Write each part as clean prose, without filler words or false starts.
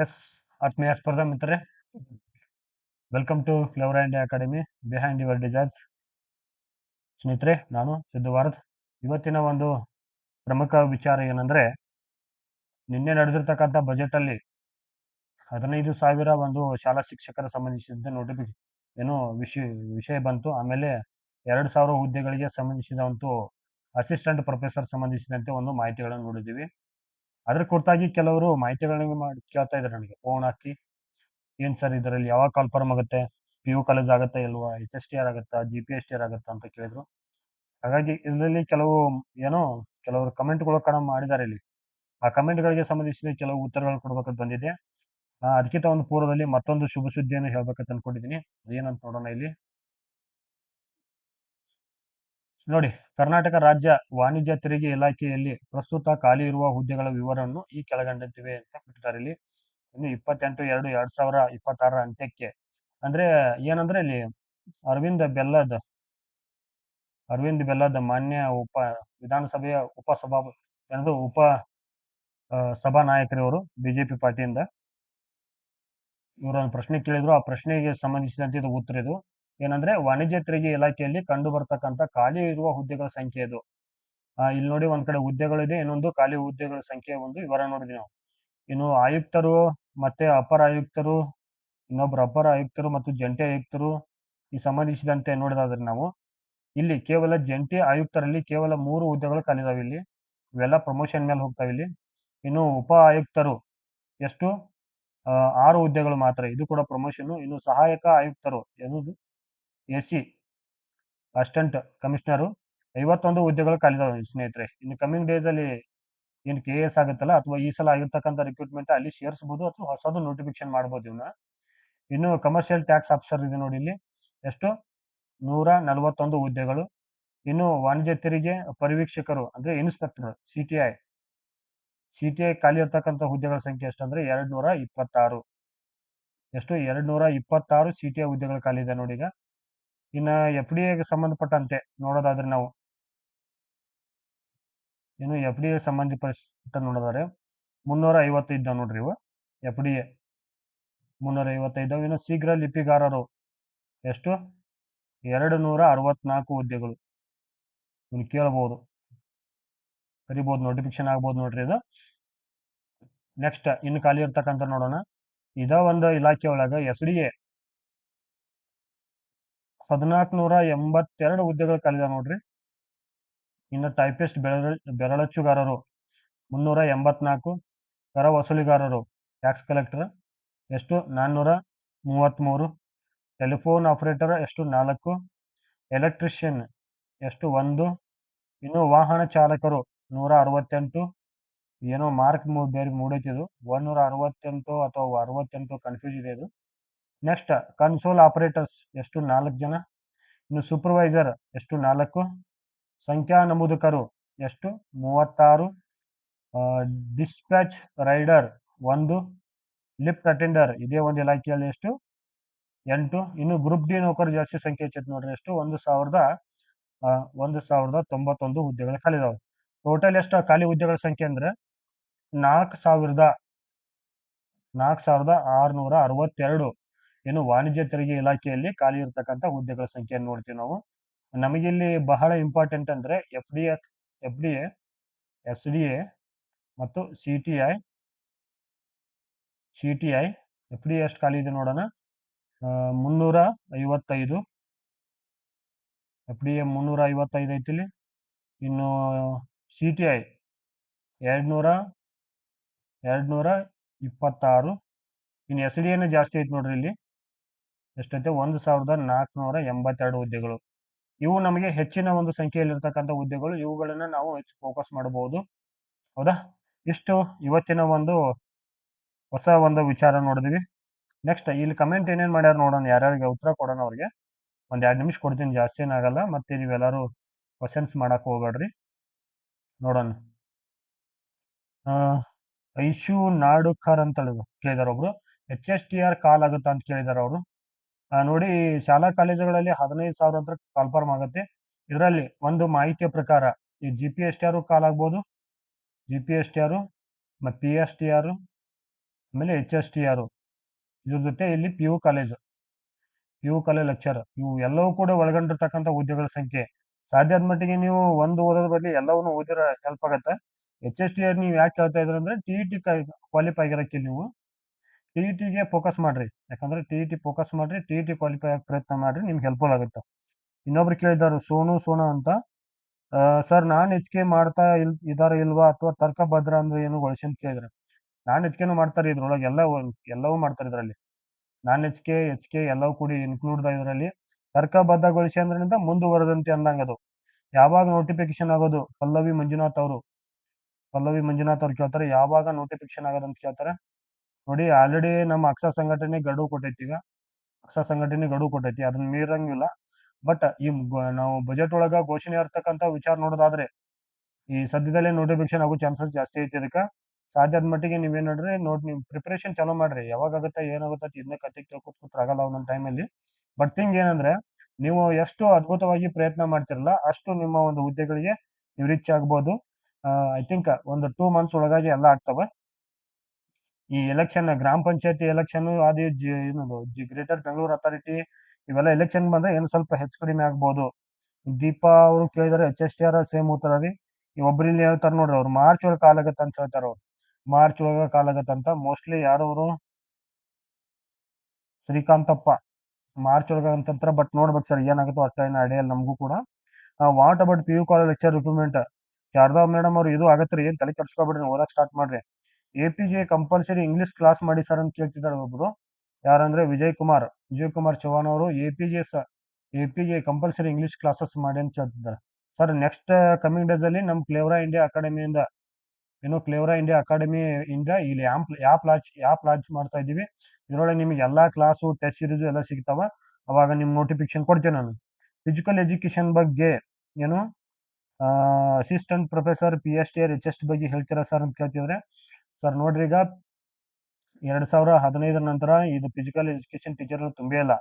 S ಆತ್ಮೀಯ ಸ್ಪರ್ಧಾ ಮಿತ್ರರೇ, welcome to clever India academy behind your desires. ಸ್ನೇಹಿತರೆ, ನಾನು ಸಿದ್ದು ಭಾರತ್. ಇವತ್ತಿನ ಒಂದು ಪ್ರಮುಖ ವಿಚಾರ ಏನಂದ್ರೆ, ನಿನ್ನೆ ನಡೆದಿರ್ತಕ್ಕಂಥ ಬಜೆಟ್ ಅಲ್ಲಿ 15,000 ಒಂದು ಶಾಲಾ ಶಿಕ್ಷಕರ ಸಂಬಂಧಿಸಿದಂತೆ ವಿಷಯ ಬಂತು. ಆಮೇಲೆ 2,000 ಹುದ್ದೆಗಳಿಗೆ ಸಂಬಂಧಿಸಿದಂತೂ ಅಸಿಸ್ಟೆಂಟ್ ಪ್ರೊಫೆಸರ್ ಸಂಬಂಧಿಸಿದಂತೆ ಒಂದು ಮಾಹಿತಿಗಳನ್ನು ನೋಡಿದ್ದೀವಿ. ಅದ್ರ ಕುರಿತಾಗಿ ಕೆಲವರು ಮಾಹಿತಿಗಳನ್ನು ಕೇಳ್ತಾ ಇದ್ದಾರೆ ನನಗೆ ಫೋನ್ ಹಾಕಿ. ಏನ್ ಸರ್ ಇದರಲ್ಲಿ ಯಾವಾಗ ಕಾಲ್ಫಾರ್ಮ್ ಆಗುತ್ತೆ, PU ಕಾಲೇಜ್ ಆಗುತ್ತಾ ಇಲ್ವಾ, HSTR ಆಗುತ್ತಾ, GPSTR ಆಗುತ್ತಾ ಅಂತ ಕೇಳಿದ್ರು. ಹಾಗಾಗಿ ಇದರಲ್ಲಿ ಕೆಲವರು ಕಮೆಂಟ್ಗಳು ಮಾಡಿದ್ದಾರೆ. ಇಲ್ಲಿ ಆ ಕಮೆಂಟ್ಗಳಿಗೆ ಸಂಬಂಧಿಸಿದ ಕೆಲವು ಉತ್ತರಗಳು ಕೊಡ್ಬೇಕಂತ ಬಂದಿದೆ. ಅದಕ್ಕಿಂತ ಒಂದು ಪೂರ್ವದಲ್ಲಿ ಮತ್ತೊಂದು ಶುಭ ಸುದ್ದಿಯನ್ನು ಹೇಳ್ಬೇಕಂತ ಅನ್ಕೊಂಡಿದ್ದೀನಿ. ಏನಂತ ನೋಡೋಣ. ಇಲ್ಲಿ ನೋಡಿ, ಕರ್ನಾಟಕ ರಾಜ್ಯ ವಾಣಿಜ್ಯ ತೆರಿಗೆ ಇಲಾಖೆಯಲ್ಲಿ ಪ್ರಸ್ತುತ ಖಾಲಿ ಇರುವ ಹುದ್ದೆಗಳ ವಿವರವನ್ನು ಈ ಕೆಳಗಂಡಂತಿವೆ ಅಂತ ಕೊಟ್ಟಿದ್ದಾರೆ. ಇಲ್ಲಿ ಇನ್ನು 28/2/2026 ಅಂತ್ಯಕ್ಕೆ ಅಂದ್ರೆ ಏನಂದ್ರೆ, ಇಲ್ಲಿ ಅರವಿಂದ್ ಬೆಲ್ಲದ್ ಮಾನ್ಯ ವಿಧಾನಸಭೆಯ ಸಭಾನಾಯಕರವರು ಬಿಜೆಪಿ ಪಾರ್ಟಿಯಿಂದ ಇವರೊಂದು ಪ್ರಶ್ನೆ ಕೇಳಿದ್ರು. ಆ ಪ್ರಶ್ನೆಗೆ ಸಂಬಂಧಿಸಿದಂತೆ ಇದು ಉತ್ತರ. ಇದು ಏನಂದ್ರೆ, ವಾಣಿಜ್ಯ ತೆರಿಗೆ ಇಲಾಖೆಯಲ್ಲಿ ಕಂಡು ಬರ್ತಕ್ಕಂಥ ಖಾಲಿ ಇರುವ ಹುದ್ದೆಗಳ ಸಂಖ್ಯೆ ಇದು. ಇಲ್ಲಿ ನೋಡಿ, ಒಂದ್ ಕಡೆ ಹುದ್ದೆಗಳಿದೆ, ಇನ್ನೊಂದು ಖಾಲಿ ಹುದ್ದೆಗಳ ಸಂಖ್ಯೆ ಒಂದು ವಿವರ ನೋಡಿದ್ವಿ ನಾವು. ಇನ್ನು ಆಯುಕ್ತರು ಮತ್ತೆ ಅಪರ ಆಯುಕ್ತರು, ಇನ್ನೊಬ್ರು ಅಪರ ಆಯುಕ್ತರು ಮತ್ತು ಜಂಟಿ ಆಯುಕ್ತರು ಈ ಸಂಬಂಧಿಸಿದಂತೆ ನೋಡಿದಾದ್ರೆ ನಾವು ಇಲ್ಲಿ ಕೇವಲ ಜಂಟಿ ಆಯುಕ್ತರಲ್ಲಿ ಕೇವಲ 3 ಹುದ್ದೆಗಳು ಖಾಲಿದಾವೆ. ಇಲ್ಲಿ ಇವೆಲ್ಲ ಪ್ರಮೋಷನ್ ಮೇಲೆ ಹೋಗ್ತಾವೆ. ಇಲ್ಲಿ ಇನ್ನು ಉಪ ಆಯುಕ್ತರು ಎಷ್ಟು 6 ಹುದ್ದೆಗಳು ಮಾತ್ರ, ಇದು ಕೂಡ ಪ್ರಮೋಷನ್. ಇನ್ನು ಸಹಾಯಕ ಆಯುಕ್ತರು ಎನ್ನುವುದು AC ಅಸಿಸ್ಟೆಂಟ್ ಕಮಿಷನರು 51 ಹುದ್ದೆಗಳು ಖಾಲಿದಾವೆ ಸ್ನೇಹಿತರೆ. ಇನ್ನು ಕಮಿಂಗ್ ಡೇಸ್ ಅಲ್ಲಿ ಏನು KS ಆಗುತ್ತಲ್ಲ, ಅಥವಾ ಈ ಸಲ ಆಗಿರ್ತಕ್ಕಂಥ ರಿಕ್ರೂಟ್ಮೆಂಟ್ ಅಲ್ಲಿ ಸೇರಿಸಬಹುದು ಅಥವಾ ಹೊಸದು ನೋಟಿಫಿಕೇಶನ್ ಮಾಡಬಹುದು ಇವನ್ನ. ಇನ್ನು ಕಮರ್ಷಿಯಲ್ ಟ್ಯಾಕ್ಸ್ ಆಫೀಸರ್ ಇದೆ ನೋಡಿ, ಇಲ್ಲಿ ಎಷ್ಟು 141 ಹುದ್ದೆಗಳು. ಇನ್ನು ವಾಣಿಜ್ಯ ತೆರಿಗೆ ಪರಿವೀಕ್ಷಕರು ಅಂದ್ರೆ ಇನ್ಸ್ಪೆಕ್ಟರ್ CTI ಖಾಲಿ ಇರ್ತಕ್ಕಂಥ ಹುದ್ದೆಗಳ ಸಂಖ್ಯೆ ಎಷ್ಟಂದ್ರೆ 226. ಎಷ್ಟು 226 CTI ಹುದ್ದೆಗಳು ಖಾಲಿ ಇದೆ ನೋಡಿ. ಈಗ ಇನ್ನು FDA ಸಂಬಂಧಪಟ್ಟಂತೆ ನೋಡೋದಾದ್ರೆ ನಾವು ಇನ್ನು FDA ಸಂಬಂಧಪಟ್ಟ ನೋಡೋದಾದ್ರೆ 350 ಇದ್ದಾವೆ ನೋಡ್ರಿ. ಇವು FDA 355. ಇನ್ನು ಶೀಘ್ರ ಲಿಪಿಗಾರರು ಎಷ್ಟು 264 ಹುದ್ದೆಗಳು. ಇನ್ನು ಕೇಳಬಹುದು, ಕರಿಬಹುದು, ನೋಟಿಫಿಕೇಶನ್ ಆಗ್ಬೋದು ನೋಡ್ರಿ ಇದು. ನೆಕ್ಸ್ಟ್ ಇನ್ನು ಖಾಲಿ ಇರ್ತಕ್ಕಂಥ ನೋಡೋಣ. ಇದ ಒಂದು ಇಲಾಖೆ ಒಳಗ SDA 1482 ಹುದ್ದೆಗಳು ಖಾಲಿದಾವ ನೋಡ್ರಿ. ಇನ್ನು ಟೈಪಿಸ್ಟ್ ಬೆರಳಚ್ಚುಗಾರರು 384. ಕರ ವಸೂಲಿಗಾರರು ಟ್ಯಾಕ್ಸ್ ಕಲೆಕ್ಟರ್ ಎಷ್ಟು 433. ಟೆಲಿಫೋನ್ ಆಪರೇಟರ್ ಎಷ್ಟು 4. ಎಲೆಕ್ಟ್ರಿಷಿಯನ್ ಎಷ್ಟು 1. ಇನ್ನು ವಾಹನ ಚಾಲಕರು 168. ಏನೋ ಮಾರ್ಕ್ ಬೇರೆ ಮೂಡೈತಿದು, 168 ಅಥವಾ 68 ಕನ್ಫ್ಯೂಸ್ ಇದೆ ಇದು. ನೆಕ್ಸ್ಟ್ ಕನ್ಸೋಲ್ ಆಪರೇಟರ್ಸ್ ಎಷ್ಟು 4 ಜನ. ಇನ್ನು ಸೂಪರ್ವೈಸರ್ ಎಷ್ಟು 4. ಸಂಖ್ಯಾ ನಮೂದಕರು ಎಷ್ಟು 36. Dispatch rider 1. ಲಿಫ್ಟ್ ಅಟೆಂಡರ್ ಇದೇ ಒಂದು ಇಲಾಖೆಯಲ್ಲಿ ಎಷ್ಟು 8. ಇನ್ನು ಗ್ರೂಪ್ ಡಿ ನೌಕರು ಜಾಸ್ತಿ ಸಂಖ್ಯೆ ಹೆಚ್ಚೈತೆ ನೋಡ್ರಿ. ಎಷ್ಟು 1,091 ಹುದ್ದೆಗಳು ಖಾಲಿದಾವೆ. ಟೋಟಲ್ ಎಷ್ಟು ಖಾಲಿ ಹುದ್ದೆಗಳ ಸಂಖ್ಯೆ ಅಂದ್ರೆ 4,662. ಏನು ವಾಣಿಜ್ಯ ತೆರಿಗೆ ಇಲಾಖೆಯಲ್ಲಿ ಖಾಲಿ ಇರತಕ್ಕಂಥ ಹುದ್ದೆಗಳ ಸಂಖ್ಯೆಯನ್ನು ನೋಡ್ತೀವಿ ನಾವು. ನಮಗೆ ಇಲ್ಲಿ ಬಹಳ ಇಂಪಾರ್ಟೆಂಟ್ ಅಂದ್ರೆ FDA, SDA ಮತ್ತು CTI. FDA ಎಷ್ಟು ಖಾಲಿ ಇದೆ ನೋಡೋಣ. 355. FDA 355 ಐತಿ ಇಲ್ಲಿ. ಇನ್ನು CTI 226. ಇನ್ನು SDA ಜಾಸ್ತಿ ಐತಿ ನೋಡ್ರಿ. ಇಲ್ಲಿ ಎಷ್ಟೈತೆ 1,482 ಹುದ್ದೆಗಳು. ಇವು ನಮಗೆ ಹೆಚ್ಚಿನ ಒಂದು ಸಂಖ್ಯೆಯಲ್ಲಿರ್ತಕ್ಕಂಥ ಹುದ್ದೆಗಳು. ಇವುಗಳನ್ನ ನಾವು ಹೆಚ್ಚು ಫೋಕಸ್ ಮಾಡಬಹುದು. ಹೌದಾ? ಇಷ್ಟು ಇವತ್ತಿನ ಒಂದು ಹೊಸ ಒಂದು ವಿಚಾರ ನೋಡಿದ್ವಿ. ನೆಕ್ಸ್ಟ್ ಇಲ್ಲಿ ಕಮೆಂಟ್ ಏನೇನ್ ಮಾಡ್ಯಾರ ನೋಡೋಣ, ಯಾರ್ಯಾರಿಗೆ ಉತ್ತರ ಕೊಡೋಣ. ಅವ್ರಿಗೆ ಒಂದ್ 2 ನಿಮಿಷ ಕೊಡ್ತೀನಿ, ಜಾಸ್ತಿ ಏನಾಗಲ್ಲ. ಮತ್ತೆ ನೀವೆಲ್ಲರೂ ಕ್ವಶನ್ಸ್ ಮಾಡಕ್ ಹೋಗ್ಬೇಡ್ರಿ. ನೋಡೋಣ. ಐಶು ನಾಡುಕರ್ ಅಂತ ಕೇಳಿದಾರ ಒಬ್ರು. HSTR ಕಾಲ್ ಆಗುತ್ತಾ ಅಂತ ಕೇಳಿದಾರ ಅವರು. ನೋಡಿ, ಶಾಲಾ ಕಾಲೇಜುಗಳಲ್ಲಿ 15,000 ಅಂತ ಕಾಲ್ಫಾರ್ಮ್ ಆಗುತ್ತೆ. ಇದರಲ್ಲಿ ಒಂದು ಮಾಹಿತಿಯ ಪ್ರಕಾರ ಈ GPSTR ಕಾಲ್ ಆಗ್ಬೋದು, GPSTR ಮತ್ತು PSTR ಆಮೇಲೆ HSTR, ಇದ್ರ ಜೊತೆ ಇಲ್ಲಿ ಪಿ ಯು ಕಾಲೇಜ್ ಲೆಕ್ಚರ್, ಇವು ಎಲ್ಲವೂ ಕೂಡ ಒಳಗೊಂಡಿರ್ತಕ್ಕಂಥ ಹುದ್ದೆಗಳ ಸಂಖ್ಯೆ. ಸಾಧ್ಯ ಆದ ಮಟ್ಟಿಗೆ ನೀವು ಒಂದು ಓದೋದ್ರ ಬದಲು ಎಲ್ಲವನ್ನೂ ಓದಿದ್ರೆ ಹೆಲ್ಪ್ ಆಗುತ್ತೆ. HSTR ನೀವು ಯಾಕೆ ಕೇಳ್ತಾ ಇದ್ರ ಅಂದ್ರೆ TET ಕ್ವಾಲಿಫೈ ಆಗಿರಕ್ಕೆ ನೀವು TETಗೆ ಫೋಕಸ್ ಮಾಡ್ರಿ. ಯಾಕಂದ್ರೆ TET ಫೋಕಸ್ ಮಾಡ್ರಿ, TET ಕ್ವಾಲಿಫೈ ಆಗಕ್ಕೆ ಪ್ರಯತ್ನ ಮಾಡ್ರಿ, ನಿಮ್ಗೆ ಹೆಲ್ಪ್ಫುಲ್ ಆಗುತ್ತೆ. ಇನ್ನೊಬ್ರು ಕೇಳಿದಾರು ಸೋನು ಅಂತ, ಸರ್ ನಾನ್ HK ಮಾಡ್ತಾ ಇದಾರ ಇಲ್ವಾ ಅಥವಾ ತರ್ಕಭದ್ರ ಅಂದ್ರೆ ಏನು ಗೊಳಿಸಿ ಅಂತ ಕೇಳಿದ್ರೆ, ನಾನ್ HKನು ಮಾಡ್ತಾರೆ ಇದ್ರೊಳಗೆ, ಎಲ್ಲವೂ ಮಾಡ್ತಾರೆ ಇದರಲ್ಲಿ. ನಾನ್ HK ಎಲ್ಲವೂ ಕೂಡಿ ಇನ್ಕ್ಲೂಡ್ ಇದರಲ್ಲಿ. ತರ್ಕಬದ್ಧಗೊಳಿಸಿ ಅಂದ್ರಿಂದ ಮುಂದುವರೆದಂತೆ ಅಂದಂಗ ಅದು. ಯಾವಾಗ ನೋಟಿಫಿಕೇಶನ್ ಆಗೋದು? ಪಲ್ಲವಿ ಮಂಜುನಾಥ್ ಅವರು ಕೇಳ್ತಾರೆ, ಯಾವಾಗ ನೋಟಿಫಿಕೇಶನ್ ಆಗೋದಂತ ಕೇಳ್ತಾರೆ. ನೋಡಿ, ಆಲ್ರೆಡಿ ನಮ್ಮ ಅಕ್ಷ ಸಂಘಟನೆ ಗಡುವು ಕೊಟ್ಟೈತಿ, ಅದನ್ನ ಮೀರಂಗಿಲ್ಲ. ಬಟ್ ನಾವು ಬಜೆಟ್ ಒಳಗ ಘೋಷಣೆ ಇರ್ತಕ್ಕಂಥ ವಿಚಾರ ನೋಡೋದಾದ್ರೆ ಈ ಸದ್ಯದಲ್ಲೇ ನೋಟಿಫಿಕೇಶನ್ ಆಗೋ ಚಾನ್ಸಸ್ ಜಾಸ್ತಿ ಐತಿ. ಅದಕ್ಕೆ ಸಾಧ್ಯ ಆದ ಮಟ್ಟಿಗೆ ನೀವೇನ್ ನೋಡ್ರಿ ನೀವು ಪ್ರಿಪರೇಷನ್ ಚಾಲೂ ಮಾಡ್ರಿ. ಯಾವಾಗ ಆಗುತ್ತೆ ಏನಾಗುತ್ತೆ ಇದನ್ನೇ ಕತೆ ಕೇಳ್ಕೊತ ಕೂತ್ರೆ ಆಗಲ್ಲ ಒಂದೊಂದು ಟೈಮಲ್ಲಿ. ಬಟ್ ಥಿಂಗ್ ಏನಂದ್ರೆ, ನೀವು ಎಷ್ಟು ಅದ್ಭುತವಾಗಿ ಪ್ರಯತ್ನ ಮಾಡ್ತಿರಲ್ಲ ಅಷ್ಟು ನಿಮ್ಮ ಒಂದು ಹುದ್ದೆಗಳಿಗೆ ನೀವು ರೀಚ್ ಆಗ್ಬೋದು. ಐ ಥಿಂಕ್ ಒಂದು 2 months ಒಳಗಾಗಿ ಎಲ್ಲ ಆಗ್ತವೆ. ಈ ಎಲೆಕ್ಷನ್, ಗ್ರಾಮ ಪಂಚಾಯತಿ ಎಲೆಕ್ಷನ್, ಅದು ಗ್ರೇಟರ್ ಬೆಂಗಳೂರು ಅಥಾರಿಟಿ, ಇವೆಲ್ಲ ಎಲೆಕ್ಷನ್ ಬಂದ್ರೆ ಏನು ಸ್ವಲ್ಪ ಹೆಚ್ಚು ಕಡಿಮೆ ಆಗ್ಬೋದು. ದೀಪಾ ಅವರು ಕೇಳಿದಾರೆ HSTR ಸೇಮ್ ಉತ್ತರ ರೀ. ಒಬ್ರು ಇಲ್ಲಿ ಹೇಳ್ತಾರೆ ನೋಡ್ರಿ, ಅವ್ರು ಮಾರ್ಚ್ ಒಳಗೆ ಕಾಲಾಗತ್ತ ಅಂತ ಹೇಳ್ತಾರ. ಅವ್ರು ಮಾರ್ಚ್ ಒಳಗ ಕಾಲಾಗತ್ತಂತ. ಮೋಸ್ಟ್ಲಿ ಯಾರವರು ಶ್ರೀಕಾಂತಪ್ಪ ಮಾರ್ಚ್ ಒಳಗ ಅಂತಂತಾರೆ. ಬಟ್ ನೋಡ್ಬೇಕು ಸರ್ ಏನಾಗುತ್ತೋ ಅಷ್ಟ ಏನು ಐಡಿಯಾ ಇಲ್ಲ ನಮಗೂ ಕೂಡ. What about PU college lecture recruitment? Sharada madam ಅವ್ರು ಇದು ಆಗತ್ರಿ, ಏನ್ ತಲೆ ಕೆಡ್ಸ್ಕೊಬಿಡ್ರಿ, ಓದಕ್ ಸ್ಟಾರ್ಟ್ ಮಾಡ್ರಿ. APJ ಕಂಪಲ್ಸರಿ ಇಂಗ್ಲಿಷ್ ಕ್ಲಾಸ್ ಮಾಡಿ ಸರ್ ಅಂತ ಕೇಳ್ತಿದ್ದಾರೆ ಒಬ್ರು. ಯಾರಂದ್ರೆ ವಿಜಯ್ ಕುಮಾರ್ ಚೌಹಾಣ್ ಅವರು. APJ ಕಂಪಲ್ಸರಿ ಇಂಗ್ಲಿಷ್ ಕ್ಲಾಸಸ್ ಮಾಡಿ ಅಂತ ಕೇಳ್ತಿದ್ದಾರೆ. ಸರ್ ನೆಕ್ಸ್ಟ್ ಕಮಿಂಗ್ ಡೇಸ್ ಅಲ್ಲಿ ನಮ್ಮ ಕ್ಲೇವರಾ ಇಂಡಿಯಾ ಅಕಾಡೆಮಿಯಿಂದ ಇಲ್ಲಿ ಆ್ಯಪ್ ಲಾಂಚ್ ಮಾಡ್ತಾ ಇದ್ದೀವಿ. ಇದರೊಳಗೆ ನಿಮಗೆ ಎಲ್ಲಾ ಕ್ಲಾಸು, ಟೆಸ್ಟ್ ಸೀರೀಸ್ ಎಲ್ಲ ಸಿಗ್ತಾವ. ಅವಾಗ ನಿಮ್ ನೋಟಿಫಿಕೇಶನ್ ಕೊಡ್ತೇನೆ ನಾನು. ಫಿಸಿಕಲ್ ಎಜುಕೇಶನ್ ಬಗ್ಗೆ ಏನು ಅಸಿಸ್ಟೆಂಟ್ ಪ್ರೊಫೆಸರ್ PSTR HST ಬಗ್ಗೆ ಹೇಳ್ತೀರಾ ಸರ್ ಅಂತ ಕೇಳ್ತಿದ್ರೆ, ಸರ್ ನೋಡ್ರಿ, ಈಗ 2015 ನಂತರ ಇದು ಫಿಸಿಕಲ್ ಎಜುಕೇಶನ್ ಟೀಚರ್ ತುಂಬೇ ಇಲ್ಲ.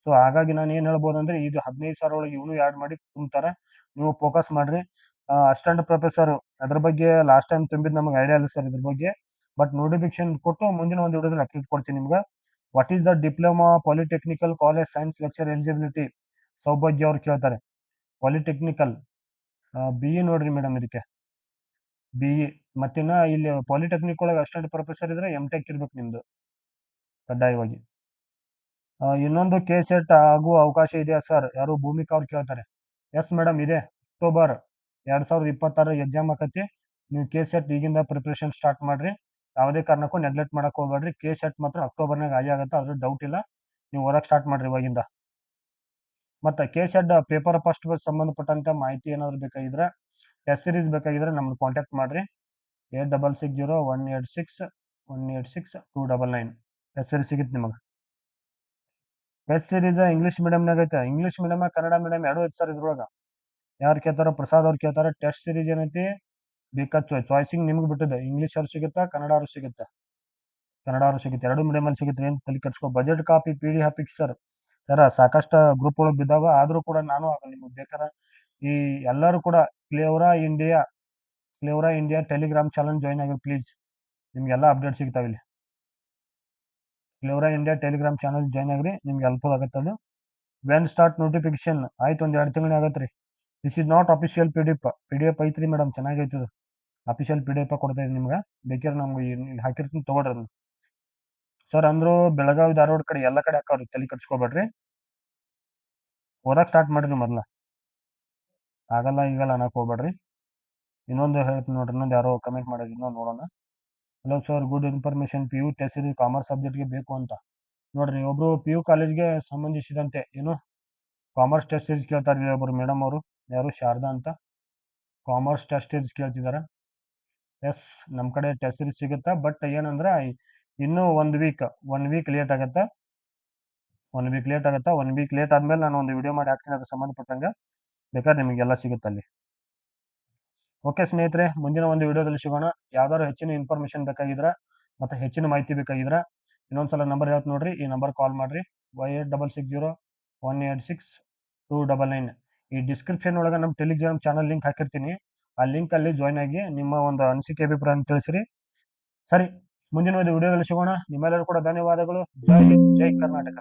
ಸೊ ಹಾಗಾಗಿ ನಾನು ಏನ್ ಹೇಳ್ಬೋದು ಅಂದ್ರೆ, ಇದು 15,000 ಒಳಗೆ ಇವನು ಆ್ಯಡ್ ಮಾಡಿ ತುಂಬ್ತಾರೆ. ನೀವು ಫೋಕಸ್ ಮಾಡ್ರಿ. ಅಸಿಸ್ಟೆಂಟ್ ಪ್ರೊಫೆಸರ್ ಅದ್ರ ಬಗ್ಗೆ ಲಾಸ್ಟ್ ಟೈಮ್ ತುಂಬಿದ್ ನಮಗೆ ಐಡಿಯಾ ಇಲ್ಲ ಸರ್ ಇದ್ರ ಬಗ್ಗೆ. ಬಟ್ ನೋಟಿಫಿಕೇಶನ್ ಕೊಟ್ಟು ಮುಂದಿನ ಒಂದು ವಿಡಿಯೋದಲ್ಲಿ ಅಪ್ಡೇಟ್ ಕೊಡ್ತೀನಿ ನಿಮ್ಗೆ. What is the diploma polytechnical college science lecture eligibility? ಸೌಭಾಗ್ಯ ಅವ್ರು ಕೇಳ್ತಾರೆ. ಪಾಲಿಟೆಕ್ನಿಕಲ್ BE ನೋಡ್ರಿ ಮೇಡಮ್, ಇದಕ್ಕೆ BE. ಮತ್ತಿನ್ನ ಇಲ್ಲಿ ಪಾಲಿಟೆಕ್ನಿಕ್ ಒಳಗೆ ಅಸಿಸ್ಟೆಂಟ್ ಪ್ರೊಫೆಸರ್ ಇದ್ರೆ MTech ಇರ್ಬೇಕು ನಿಮ್ದು ಕಡ್ಡಾಯವಾಗಿ. ಇನ್ನೊಂದು KCET ಆಗುವ ಅವಕಾಶ ಇದೆಯಾ ಸರ್? ಯಾರು ಭೂಮಿಕಾ ಅವ್ರು ಕೇಳ್ತಾರೆ. ಎಸ್ ಮೇಡಮ್ ಇದೆ. ಅಕ್ಟೋಬರ್ 2026 ಎಕ್ಸಾಮ್ ಆಕತಿ. ನೀವು KCET ಈಗಿಂದ ಪ್ರಿಪರೇಷನ್ ಸ್ಟಾರ್ಟ್ ಮಾಡ್ರಿ. ಯಾವುದೇ ಕಾರಣಕ್ಕೂ ನೆಗ್ಲೆಕ್ಟ್ ಮಾಡಕ್ ಹೋಗ್ಬೇಡ್ರಿ. KCET ಮಾತ್ರ ಅಕ್ಟೋಬರ್ನಾಗ ಆಗತ್ತೆ, ಅದ್ರ ಡೌಟ್ ಇಲ್ಲ. ನೀವು ಓದಕ್ ಸ್ಟಾರ್ಟ್ ಮಾಡ್ರಿ ಇವಾಗಿಂದ. ಮತ್ತೆ KCET ಪೇಪರ್ ಫಸ್ಟ್ ಸಂಬಂಧಪಟ್ಟಂತ ಮಾಹಿತಿ ಏನಾದ್ರು ಬೇಕಾಗಿದ್ರೆ, ಟೆಸ್ಟ್ ಸೀರೀಸ್ ಬೇಕಾಗಿದ್ರೆ ನಮ್ಗೆ ಕಾಂಟ್ಯಾಕ್ಟ್ ಮಾಡ್ರಿ. 8660-186-299 ಟೆಸ್ಟ್ ಸೀರೀಸ್ ಸಿಗುತ್ತೆ ನಿಮಗೆ. ಟೆಸ್ಟ್ ಸೀರೀಸ್ ಇಂಗ್ಲಿಷ್ ಮೀಡಿಯಂನಾಗ ಐತೆ. ಇಂಗ್ಲಿಷ್ ಮೀಡಿಯಂ ಕನ್ನಡ ಮೀಡಿಯಂ ಎರಡೂ ಐತೆ ಸರ್ ಇದ್ರೊಳಗ. ಯಾರು ಕೇಳ್ತಾರ? ಪ್ರಸಾದ್ ಅವ್ರು ಕೇಳ್ತಾರೆ. ಟೆಸ್ಟ್ ಸೀರೀಸ್ ಏನೈತಿ ಬೇಕಾದ ಚಾಯ್ಸಿಂಗ್ ನಿಮ್ಗೆ ಬಿಟ್ಟಿದೆ. ಇಂಗ್ಲಿಷ್ ಅವ್ರು ಸಿಗುತ್ತಾ, ಕನ್ನಡ ಅವ್ರು ಸಿಗುತ್ತೆ. ಎರಡು ಮೀಡಿಯಂ ಅಲ್ಲಿ ಸಿಗುತ್ತೆ. ಏನ್ ತಲೆ ಕೆಡ್ಸ್ಕೊ. ಬಜೆಟ್ ಕಾಪಿ PD ಹಾಪಿಕ್ ಸರ್ ಸಾಕಷ್ಟು ಗ್ರೂಪ್ ಒಳಗೆ ಬಿದ್ದಾವ. ಆದ್ರೂ ಕೂಡ ನಾನು ನಿಮ್ಗೆ ಬೇಕಾದ್ರೆ ಈ ಎಲ್ಲರೂ ಕೂಡ ಕ್ಲೇವರಾ ಇಂಡಿಯಾ ಟೆಲಿಗ್ರಾಮ್ ಚಾನಲ್ ಜಾಯ್ನ್ ಆಗಿ ಪ್ಲೀಸ್. ನಿಮ್ಗೆಲ್ಲ ಅಪ್ಡೇಟ್ ಸಿಗ್ತಾವೆ ಇಲ್ಲಿ. ಕ್ಲೇವರಾ ಇಂಡಿಯಾ ಟೆಲಿಗ್ರಾಮ್ ಚಾನಲ್ ಜಾಯ್ನ್ ಆಗ್ರಿ, ನಿಮ್ಗೆ ಹೆಲ್ಪ್ಫುಲ್ ಆಗುತ್ತೆ ಅದು. When start notification? ಆಯ್ತು, ಒಂದ್ 2 ತಿಂಗಳು ಆಗತ್ರಿ. This is not official PDF ಐತ್ರಿ ಮೇಡಮ್, ಚೆನ್ನಾಗೈತದ. ಅಫಿಷಿಯಲ್ PDF ಕೊಡ್ತಾ ಇದ್ದೀನಿ ನಿಮ್ಗೆ. ಬೇಕಾದ್ರೆ ನಮ್ಗೆ ಹಾಕಿರ್ತೀನಿ, ತಗೊಳ್ರಿ ಅದನ್ನ. ಸರ್ ಅಂದ್ರು ಬೆಳಗಾವಿ ಧಾರವಾಡ ಕಡೆ ಎಲ್ಲ ಕಡೆ ಹಾಕವ್ರಿ, ತಲೆ ಕಟ್ಸ್ಕೊಬೇಡ್ರಿ. ಓದಕ್ ಸ್ಟಾರ್ಟ್ ಮಾಡ್ರಿ ಮೊದ್ಲ. ಆಗಲ್ಲ ಈಗಲ್ಲ ಅನ್ನಕ್ ಹೋಗ್ಬೇಡ್ರಿ. ಇನ್ನೊಂದು ಹೇಳ್ತೀನಿ ನೋಡ್ರಿ, ಇನ್ನೊಂದು ಯಾರೋ ಕಮೆಂಟ್ ಮಾಡಿದ್ರು, ಇನ್ನೊಂದು ನೋಡೋಣ. Hello sir, good information. PU test series commerce ಸಬ್ಜೆಕ್ಟ್ಗೆ ಬೇಕು ಅಂತ. ನೋಡ್ರಿ, ಒಬ್ರು PU ಕಾಲೇಜ್ಗೆ ಸಂಬಂಧಿಸಿದಂತೆ ಏನು ಕಾಮರ್ಸ್ ಟೆಸ್ಟ್ ಸೀರೀಸ್ ಕೇಳ್ತಾರೆ ಒಬ್ರು ಮೇಡಮ್ ಅವರು. ಯಾರು? ಶಾರದಾ ಅಂತ. ಕಾಮರ್ಸ್ ಟೆಸ್ಟ್ ಸೀರೀಸ್ ಕೇಳ್ತಿದಾರ. ಎಸ್, ನಮ್ಮ ಕಡೆ ಟೆಸ್ಟ್ ಸೀರೀಸ್ ಸಿಗುತ್ತಾ. ಬಟ್ ಏನಂದ್ರೆ ಇನ್ನೂ 1 ವೀಕ್ ಲೇಟ್ ಆಗತ್ತಾ. 1 ವೀಕ್ ಲೇಟ್ ಆದ್ಮೇಲೆ ನಾನು ಒಂದು ವಿಡಿಯೋ ಮಾಡಿ ಹಾಕ್ತೀನಿ ಅದ್ರ ಸಂಬಂಧಪಟ್ಟಂಗೆ. ಬೇಕಾದ್ರೆ ನಿಮಗೆಲ್ಲ ಸಿಗುತ್ತಲ್ಲಿ. ಓಕೆ ಸ್ನೇಹಿತರೆ, ಮುಂದಿನ ಒಂದು ವಿಡಿಯೋದಲ್ಲಿ ಸಿಗೋಣ. ಯಾವ್ದಾದ್ರು ಹೆಚ್ಚಿನ ಇನ್ಫಾರ್ಮೇಶನ್ ಬೇಕಾಗಿದ್ರೆ ಮತ್ತೆ ಹೆಚ್ಚಿನ ಮಾಹಿತಿ ಬೇಕಾಗಿದ್ರೆ ಇನ್ನೊಂದ್ಸಲ ನಂಬರ್ ಹೇಳ್ತೀನಿ ನೋಡ್ರಿ, ಈ ನಂಬರ್ ಕಾಲ್ ಮಾಡ್ರಿ. 8660-186-299. ಈ ಡಿಸ್ಕ್ರಿಪ್ಷನ್ ಒಳಗೆ ನಮ್ಮ ಟೆಲಿಗ್ರಾಮ್ ಚಾನಲ್ ಲಿಂಕ್ ಹಾಕಿರ್ತೀನಿ. ಆ ಲಿಂಕ್ ಅಲ್ಲಿ ಜಾಯ್ನ್ ಆಗಿ ನಿಮ್ಮ ಒಂದು ಅನಿಸಿಕೆ ಅಭಿಪ್ರಾಯ ತಿಳಿಸಿರಿ. ಸರಿ. ಮುಂದಿನ ಒಂದು ವಿಡಿಯೋದಲ್ಲಿ ಸಿಗೋಣ. ನಿಮ್ಮೆಲ್ಲರೂ ಕೂಡ ಧನ್ಯವಾದಗಳು. ಜೈ ಹಿಂದ್, ಜೈ ಕರ್ನಾಟಕ.